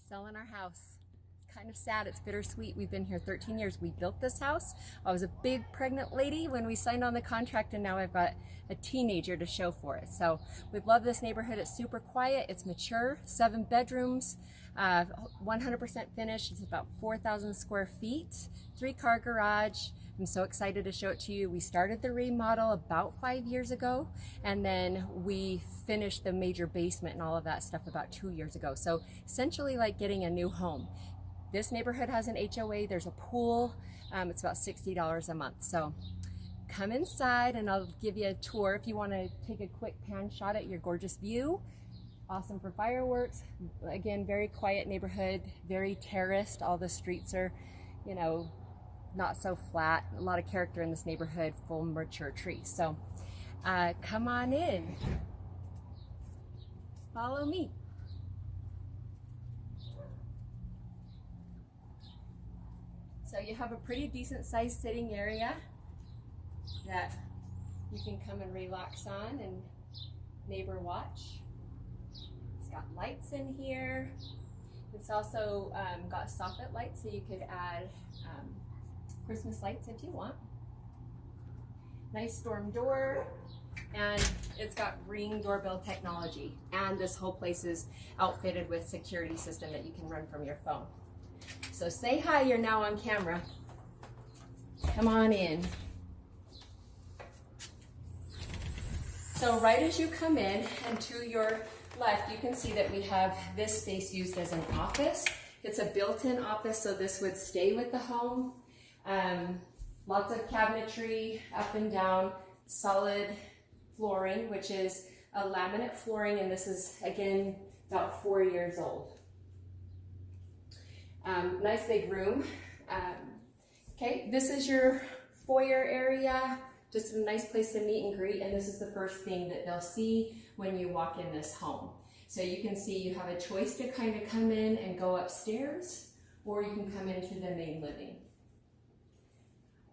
selling our house. It's kind of sad, it's bittersweet. We've been here 13 years. We built this house. I was a big pregnant lady when we signed on the contract, and now I've got a teenager to show for it. So we love this neighborhood. It's super quiet, it's mature, 7 bedrooms, 100% finished. It's about 4,000 square feet, 3-car garage. I'm so excited to show it to you. We started the remodel about 5 years ago, and then we finished the major basement and all of that stuff about 2 years ago. So essentially like getting a new home. This neighborhood has an HOA, there's a pool, it's about $60 a month. So come inside and I'll give you a tour if you want to take a quick pan shot at your gorgeous view. Awesome for fireworks. Again, very quiet neighborhood, very terraced. All the streets are, you know, not so flat. A lot of character in this neighborhood, full mature trees. So come on in. Follow me. So you have a pretty decent sized sitting area that you can come and relax on and neighbor watch. It's got lights in here. It's also got soffit lights, so you could add Christmas lights if you want. Nice storm door, and it's got Ring doorbell technology, and this whole place is outfitted with security system that you can run from your phone. So say hi, you're now on camera. Come on in. So right as you come in and to your left, you can see that we have this space used as an office. It's a built-in office, so this would stay with the home. Lots of cabinetry up and down, solid flooring, which is a laminate flooring, and this is, again, about 4 years old. Nice big room. Okay, this is your foyer area, just a nice place to meet and greet, and this is the first thing that they'll see when you walk in this home. So you can see you have a choice to kind of come in and go upstairs, or you can come into the main living.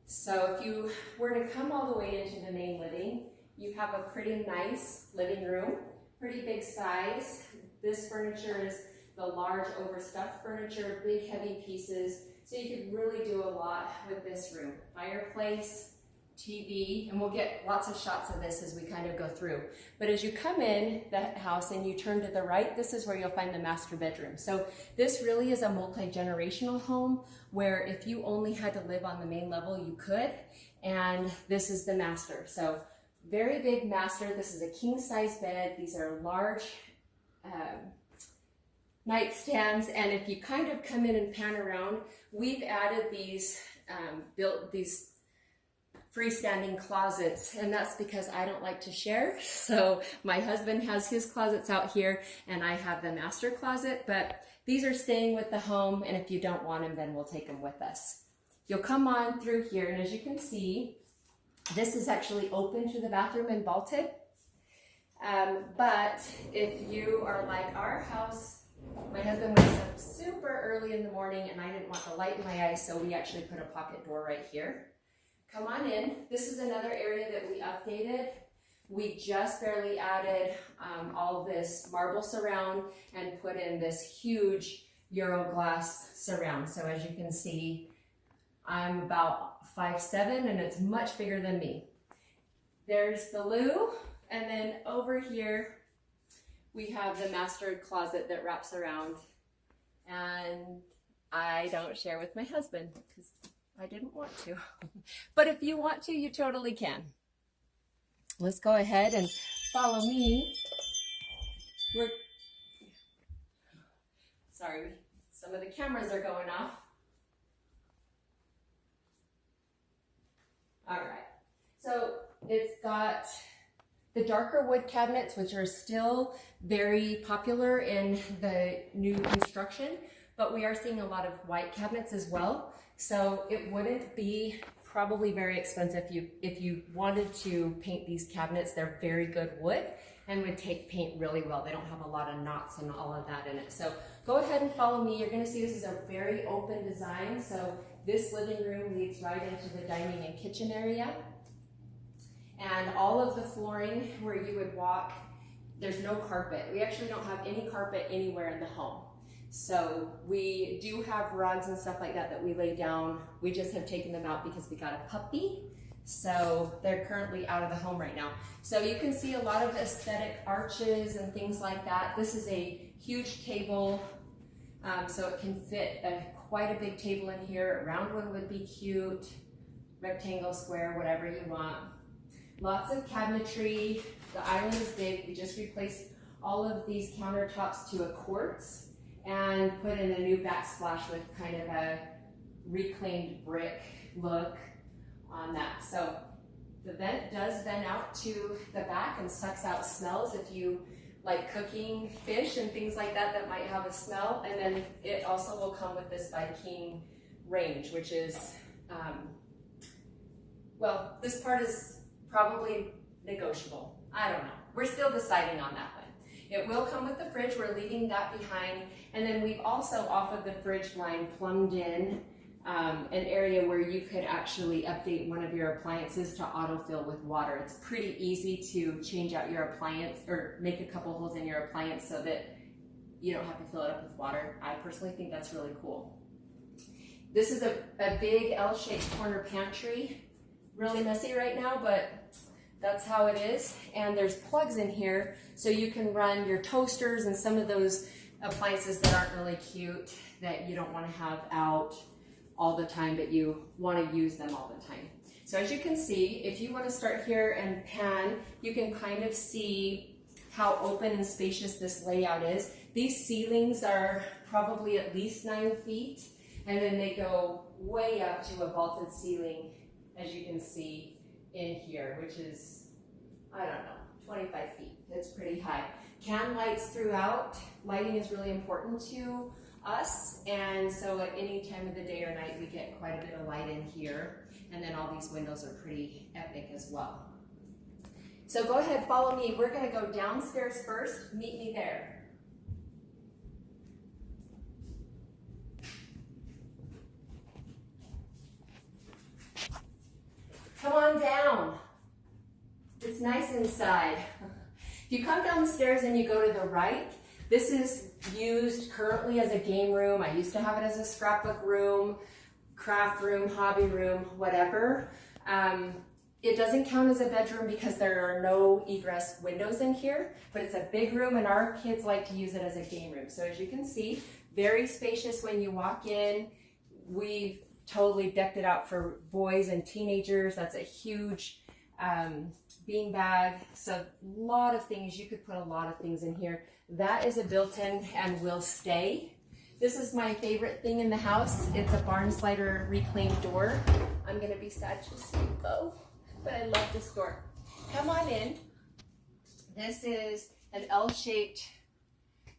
So if you were to come all the way into the main living, you have a pretty nice living room, pretty big size. This furniture is the large overstuffed furniture, big heavy pieces, so you could really do a lot with this room. Fireplace, TV, and we'll get lots of shots of this as we kind of go through. But as you come in the house and you turn to the right, this is where you'll find the master bedroom. So this really is a multi-generational home where if you only had to live on the main level, you could, and this is the master. So very big master. This is a king-size bed. These are large nightstands, and if you kind of come in and pan around, we've added these these freestanding closets, and that's because I don't like to share. So my husband has his closets out here and I have the master closet, but these are staying with the home, and if you don't want them, then we'll take them with us. You'll come on through here, and as you can see, this is actually open to the bathroom and vaulted. But if you are like our house, my husband wakes up super early in the morning and I didn't want the light in my eyes, so we actually put a pocket door right here. Come on in. This is another area that we updated. We just barely added all this marble surround and put in this huge Euro glass surround. So as you can see, I'm about 5'7" and it's much bigger than me. There's the loo, and then over here we have the master closet that wraps around, and I don't share with my husband because I didn't want to. But if you want to, you totally can. Let's go ahead and follow me. Sorry, some of the cameras are going off. All right, so it's got the darker wood cabinets, which are still very popular in the new construction, but we are seeing a lot of white cabinets as well. So it wouldn't be probably very expensive if you wanted to paint these cabinets. They're very good wood and would take paint really well. They don't have a lot of knots and all of that in it. So go ahead and follow me. You're gonna see this is a very open design. So this living room leads right into the dining and kitchen area. And all of the flooring where you would walk, there's no carpet. We actually don't have any carpet anywhere in the home. So we do have rugs and stuff like that that we lay down. We just have taken them out because we got a puppy. So they're currently out of the home right now. So you can see a lot of aesthetic arches and things like that. This is a huge table, so it can fit quite a big table in here. A round one would be cute, rectangle, square, whatever you want. Lots of cabinetry. The island is big. We just replaced all of these countertops to a quartz and put in a new backsplash with kind of a reclaimed brick look on that. So the vent does vent out to the back and sucks out smells if you like cooking fish and things like that that might have a smell. And then it also will come with this Viking range, which is, well, this part is probably negotiable. I don't know. We're still deciding on that one. It will come with the fridge. We're leaving that behind. And then we've also, off of the fridge line, plumbed in an area where you could actually update one of your appliances to autofill with water. It's pretty easy to change out your appliance or make a couple holes in your appliance so that you don't have to fill it up with water. I personally think that's really cool. This is a big L-shaped corner pantry. Really messy right now, but that's how it is. And there's plugs in here so you can run your toasters and some of those appliances that aren't really cute that you don't want to have out all the time, but you want to use them all the time. So as you can see, if you want to start here and pan, you can kind of see how open and spacious this layout is. These ceilings are probably at least 9 feet, and then they go way up to a vaulted ceiling, as you can see in here, which is, I don't know, 25 feet. It's pretty high. Can lights throughout. Lighting is really important to us, and so at any time of the day or night we get quite a bit of light in here, and then all these windows are pretty epic as well. So go ahead, follow me. We're going to go downstairs first. Meet me there. Come on down. It's nice inside. If you come down the stairs and you go to the right, this is used currently as a game room. I used to have it as a scrapbook room, craft room, hobby room, whatever. It doesn't count as a bedroom because there are no egress windows in here, but it's a big room and our kids like to use it as a game room. So as you can see, very spacious when you walk in. We've totally decked it out for boys and teenagers. That's a huge beanbag. So a lot of things, you could put a lot of things in here. That is a built-in and will stay. This is my favorite thing in the house. It's a barn slider reclaimed door. I'm gonna be sad to see you go, but I love this door. Come on in. This is an L-shaped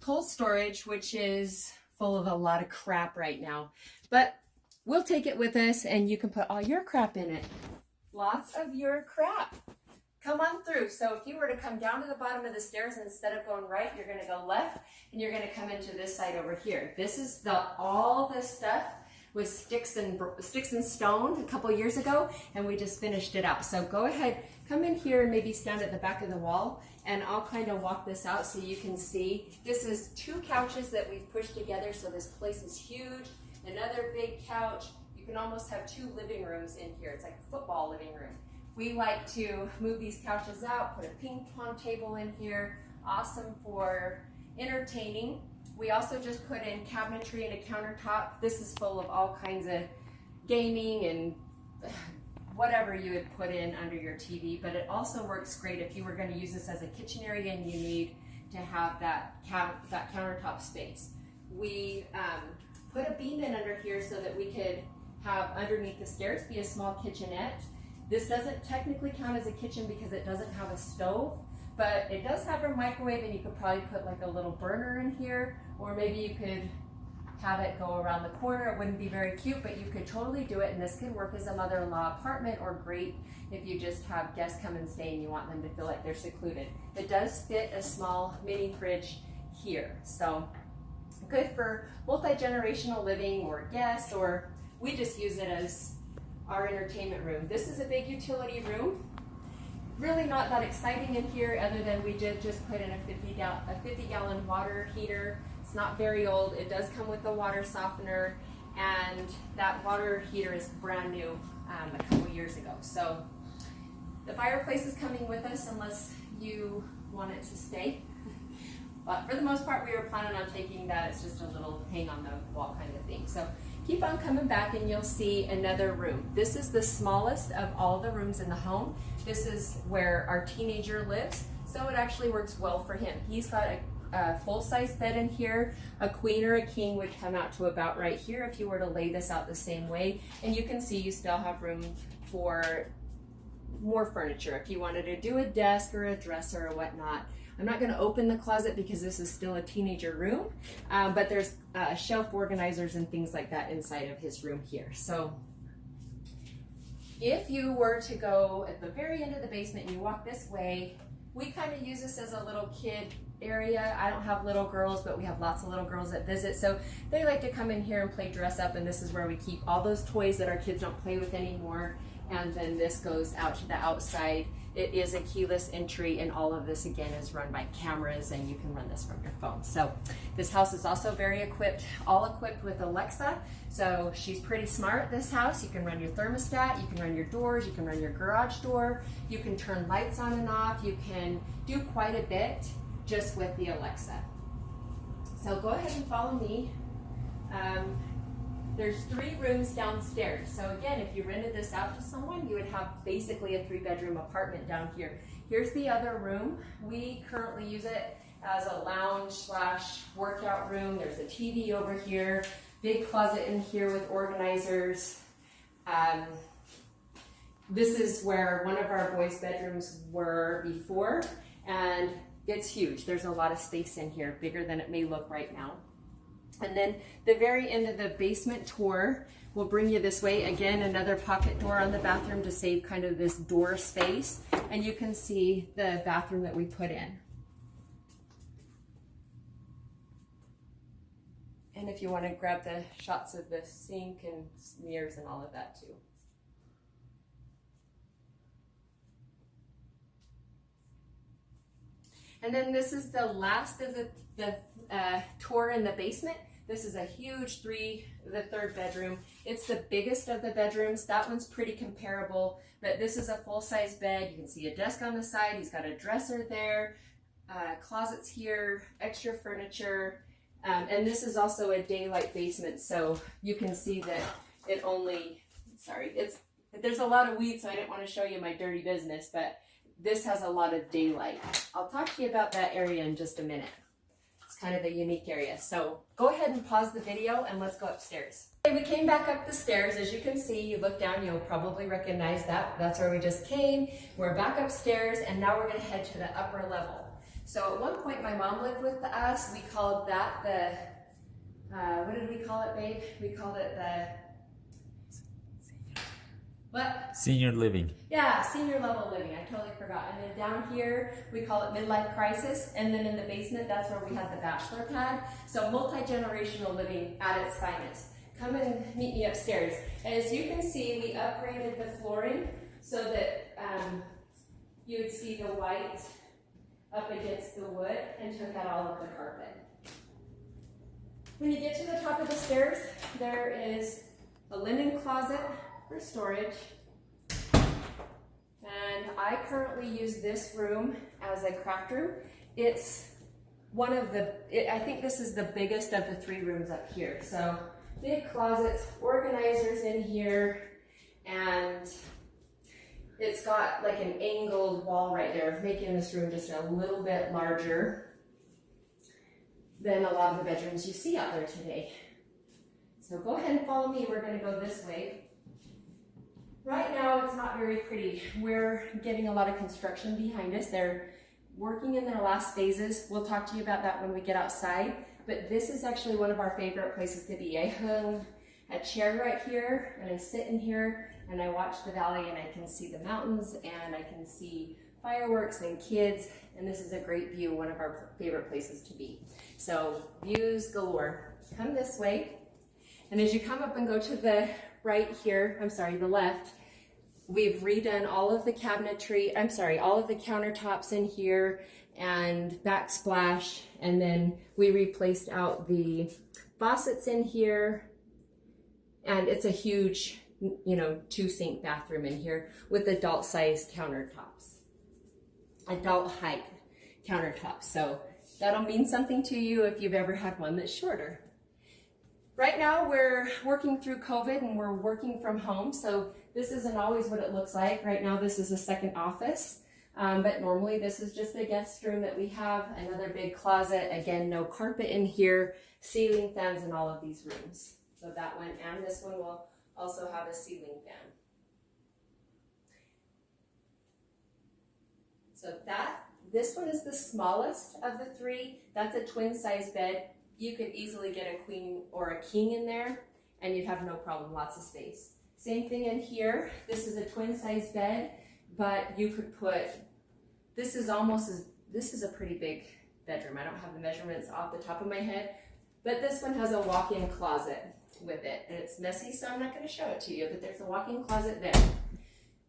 cold storage, which is full of a lot of crap right now, but we'll take it with us and you can put all your crap in it. Lots of your crap. Come on through. So if you were to come down to the bottom of the stairs, instead of going right, you're going to go left and you're going to come into this side over here. This is all this stuff was sticks and stone a couple years ago, and we just finished it out. So go ahead, come in here and maybe stand at the back of the wall, and I'll kind of walk this out so you can see. This is 2 couches that we've pushed together, so this place is huge. Another big couch. You can almost have 2 living rooms in here. It's like a football living room. We like to move these couches out, put a ping pong table in here. Awesome for entertaining. We also just put in cabinetry and a countertop. This is full of all kinds of gaming and whatever you would put in under your TV, but it also works great if you were going to use this as a kitchen area and you need to have that countertop space. We put a beam in under here so that we could have underneath the stairs be a small kitchenette. This doesn't technically count as a kitchen because it doesn't have a stove, but it does have a microwave, and you could probably put like a little burner in here, or maybe you could have it go around the corner. It wouldn't be very cute, but you could totally do it, and this could work as a mother-in-law apartment, or great if you just have guests come and stay and you want them to feel like they're secluded. It does fit a small mini fridge here, so good for multi-generational living or guests, or we just use it as our entertainment room. This is a big utility room. Really not that exciting in here, other than we did just put in a 50-gallon water heater It's not very old. It does come with a water softener, and that water heater is brand new a couple years ago. So the fireplace is coming with us unless you want it to stay. But for the most part, we were planning on taking that. It's just a little hang on the wall kind of thing. So keep on coming back and you'll see another room. This is the smallest of all the rooms in the home. This is where our teenager lives. So it actually works well for him. He's got a full-size bed in here. A queen or a king would come out to about right here if you were to lay this out the same way. And you can see you still have room for more furniture if you wanted to do a desk or a dresser or whatnot. I'm not going to open the closet because this is still a teenager room, but there's shelf organizers and things like that inside of his room here. So if you were to go at the very end of the basement and you walk this way, we kind of use this as a little kid area. I don't have little girls, but we have lots of little girls that visit, so they like to come in here and play dress up, and this is where we keep all those toys that our kids don't play with anymore. And then this goes out to the outside. It is a keyless entry, and all of this again is run by cameras, and you can run this from your phone. So this house is also very equipped, all equipped with Alexa. So she's pretty smart, this house. You can run your thermostat, you can run your doors, you can run your garage door, you can turn lights on and off, you can do quite a bit just with the Alexa. So go ahead and follow me. There's 3 rooms downstairs. So again, if you rented this out to someone, you would have basically a 3-bedroom apartment down here. Here's the other room. We currently use it as a lounge / workout room. There's a TV over here, big closet in here with organizers. This is where one of our boys' bedrooms were before, and it's huge. There's a lot of space in here, bigger than it may look right now. And then the very end of the basement tour will bring you this way. Again, another pocket door on the bathroom to save kind of this door space. And you can see the bathroom that we put in. And if you want to grab the shots of the sink and mirrors and all of that too. And then this is the last of the tour in the basement. This is a huge the 3rd bedroom. It's the biggest of the bedrooms. That one's pretty comparable, but this is a full-size bed. You can see a desk on the side. He's got a dresser there, closets here, extra furniture, and this is also a daylight basement. So you can see that it only, there's a lot of weeds, so I didn't want to show you my dirty business, but this has a lot of daylight. I'll talk to you about that area in just a minute. It's kind of a unique area. So go ahead and pause the video and let's go upstairs. Okay, we came back up the stairs. As you can see, you look down, you'll probably recognize that. That's where we just came. We're back upstairs, and now we're gonna head to the upper level. So at one point, my mom lived with us. We called that the, what did we call it, babe? We called it the, what? Senior living. Yeah, senior level living. I totally forgot. And then down here, we call it midlife crisis. And then in the basement, that's where we had the bachelor pad. So multi-generational living at its finest. Come and meet me upstairs. As you can see, we upgraded the flooring so that you would see the white up against the wood and took out all of the carpet. When you get to the top of the stairs, there is a linen closet for storage, and I currently use this room as a craft room. It's one of the, I think this is the biggest of the 3 rooms up here. So big closets, organizers in here, and it's got like an angled wall right there, making this room just a little bit larger than a lot of the bedrooms you see out there today. So go ahead and follow me. We're going to go this way. Right now, it's not very pretty. We're getting a lot of construction behind us. They're working in their last phases. We'll talk to you about that when we get outside. But this is actually one of our favorite places to be. I hung a chair right here, and I sit in here, and I watch the valley, and I can see the mountains, and I can see fireworks and kids, and this is a great view, one of our favorite places to be. So views galore. Come this way, and as you come up and go to the right here, the left, we've redone all of the cabinetry, all of the countertops in here, and backsplash, and then we replaced out the faucets in here, and it's a huge, you know, 2-sink bathroom in here with adult-sized countertops, adult height countertops. So that'll mean something to you if you've ever had one that's shorter. Right now we're working through COVID and we're working from home, so this isn't always what it looks like. Right now this is a second office, but normally this is just a guest room that we have. Another big closet, again, no carpet in here, ceiling fans in all of these rooms. So that one and this one will also have a ceiling fan. So this one is the smallest of the three. That's a twin size bed. You could easily get a queen or a king in there and you'd have no problem, lots of space. Same thing in here. This is a twin size bed, but you could put, this is a pretty big bedroom. I don't have the measurements off the top of my head, but this one has a walk-in closet with it, and it's messy, so I'm not going to show it to you, but there's a walk-in closet there.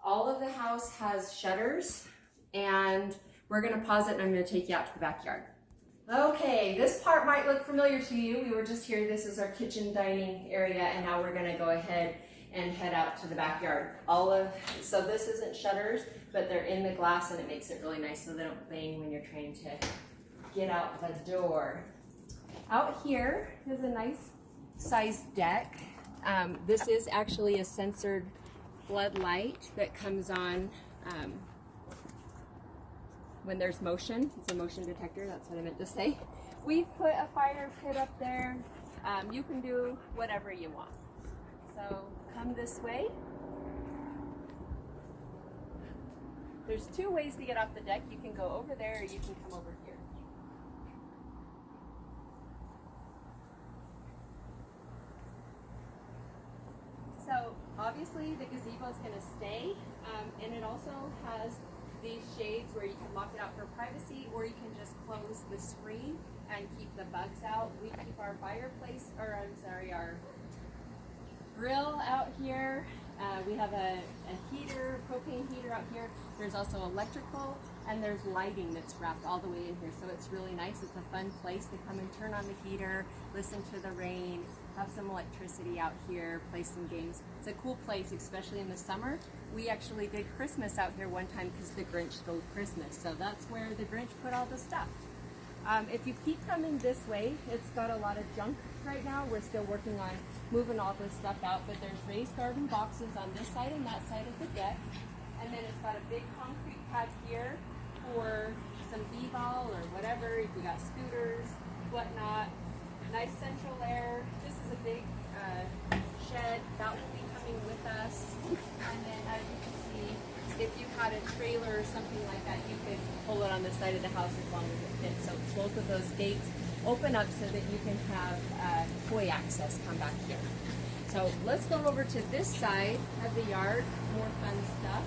All of the house has shutters, and we're going to pause it and I'm going to take you out to the backyard. Okay, this part might look familiar to you. We were just here. This is our kitchen dining area, and now we're going to go ahead and head out to the backyard. So this isn't shutters, but they're in the glass, and it makes it really nice so they don't bang when you're trying to get out the door. Out here is a nice sized deck. This is actually a sensored floodlight that comes on when there's motion. It's a motion detector, that's what I meant to say. We've put a fire pit up there. You can do whatever you want. So come this way. There's two ways to get off the deck. You can go over there or you can come over here. So obviously the gazebo is going to stay, and it also has these shades where you can lock it out for privacy, or you can just close the screen and keep the bugs out. We keep our fireplace, or I'm sorry, our grill out here. We have a heater, propane heater out here. There's also electrical, and there's lighting that's wrapped all the way in here. So it's really nice. It's a fun place to come and turn on the heater, listen to the rain, have some electricity out here, play some games. It's a cool place, especially in the summer. We actually did Christmas out here one time because the Grinch stole Christmas. So that's where the Grinch put all the stuff. If you keep coming this way, it's got a lot of junk right now. We're still working on moving all this stuff out, but there's raised garden boxes on this side and that side of the deck. And then it's got a big concrete pad here for some b-ball or whatever, if you got scooters, whatnot. Nice central air. This is a big shed that will be coming with us. And then as you can see, if you had a trailer or something like that, you could pull it on the side of the house as long as it fits. So both of those gates open up so that you can have toy access come back here. So let's go over to this side of the yard, more fun stuff.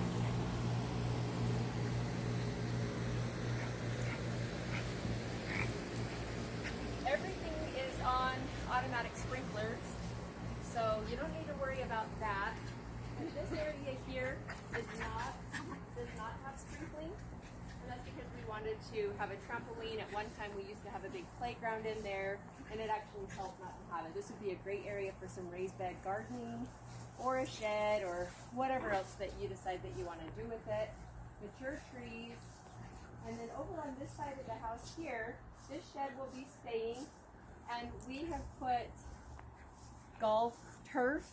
Everything is on automatic sprinklers, so you don't need to worry about that. And this area here does not have sprinkling, and that's because we wanted to have a trampoline. At one time we used to have a big playground in there, and it actually helped not to have it. This would be a great area for some raised bed gardening, or a shed, or whatever else that you decide that you want to do with it. Mature trees. And then over on this side of the house here, this shed will be staying, and we have put golf turf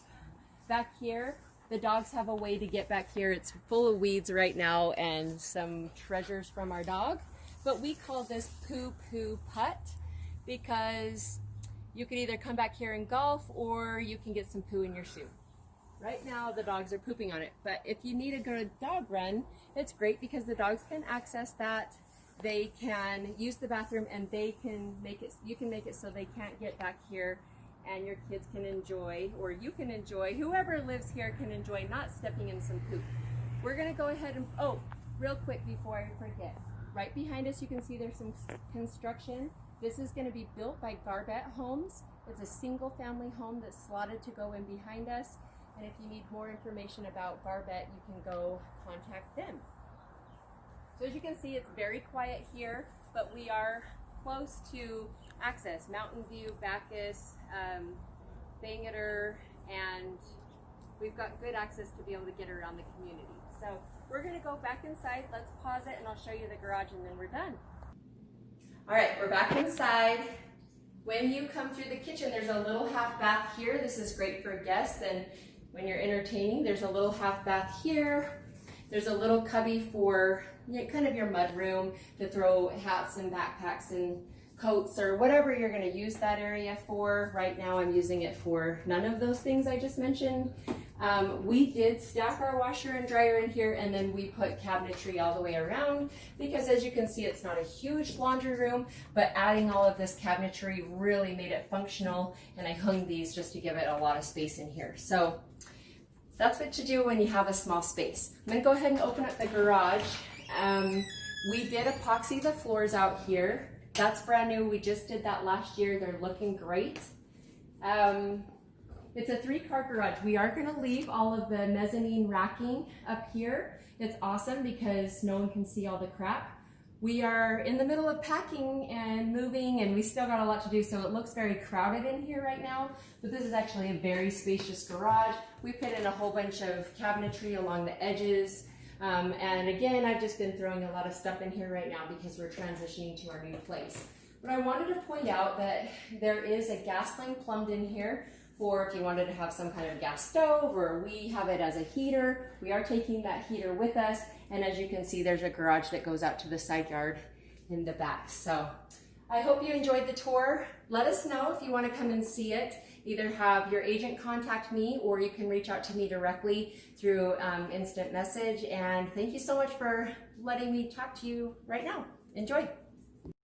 back here. The dogs have a way to get back here. It's full of weeds right now and some treasures from our dog. But we call this poo-poo putt because you can either come back here and golf or you can get some poo in your shoe. Right now the dogs are pooping on it, but if you need a good dog run, it's great because the dogs can access that. They can use the bathroom and they can make it, you can make it so they can't get back here, and your kids can enjoy, or you can enjoy, whoever lives here can enjoy not stepping in some poop. We're gonna go ahead and, oh, real quick before I forget, right behind us you can see there's some construction. This is gonna be built by Garbett Homes. It's a single family home that's slotted to go in behind us. And if you need more information about Garbett, you can go contact them. So as you can see, it's very quiet here, but we are close to access, Mountain View, Bacchus, Bangerter, and we've got good access to be able to get around the community. So we're gonna go back inside, let's pause it and I'll show you the garage and then we're done. All right, we're back inside. When you come through the kitchen, there's a little half bath here. This is great for guests, and when you're entertaining, there's a little half bath here. There's a little cubby for kind of your mud room to throw hats and backpacks and coats or whatever you're going to use that area for. Right now I'm using it for none of those things I just mentioned. We did stack our washer and dryer in here, and then we put cabinetry all the way around because, as you can see, it's not a huge laundry room, but adding all of this cabinetry really made it functional, and I hung these just to give it a lot of space in here. So that's what to do when you have a small space. I'm going to go ahead and open up the garage. We did epoxy the floors out here. That's brand new. We just did that last year. They're looking great. It's a 3-car garage. We are going to leave all of the mezzanine racking up here. It's awesome because no one can see all the crap. We are in the middle of packing and moving, and we still got a lot to do, so it looks very crowded in here right now, but this is actually a very spacious garage. We put in a whole bunch of cabinetry along the edges, and again, I've just been throwing a lot of stuff in here right now because we're transitioning to our new place. But I wanted to point out that there is a gas line plumbed in here for if you wanted to have some kind of gas stove, or we have it as a heater. We are taking that heater with us, and as you can see, there's a garage that goes out to the side yard in the back. So I hope you enjoyed the tour. Let us know if you want to come and see it. Either have your agent contact me, or you can reach out to me directly through instant message. And thank you so much for letting me talk to you right now. Enjoy.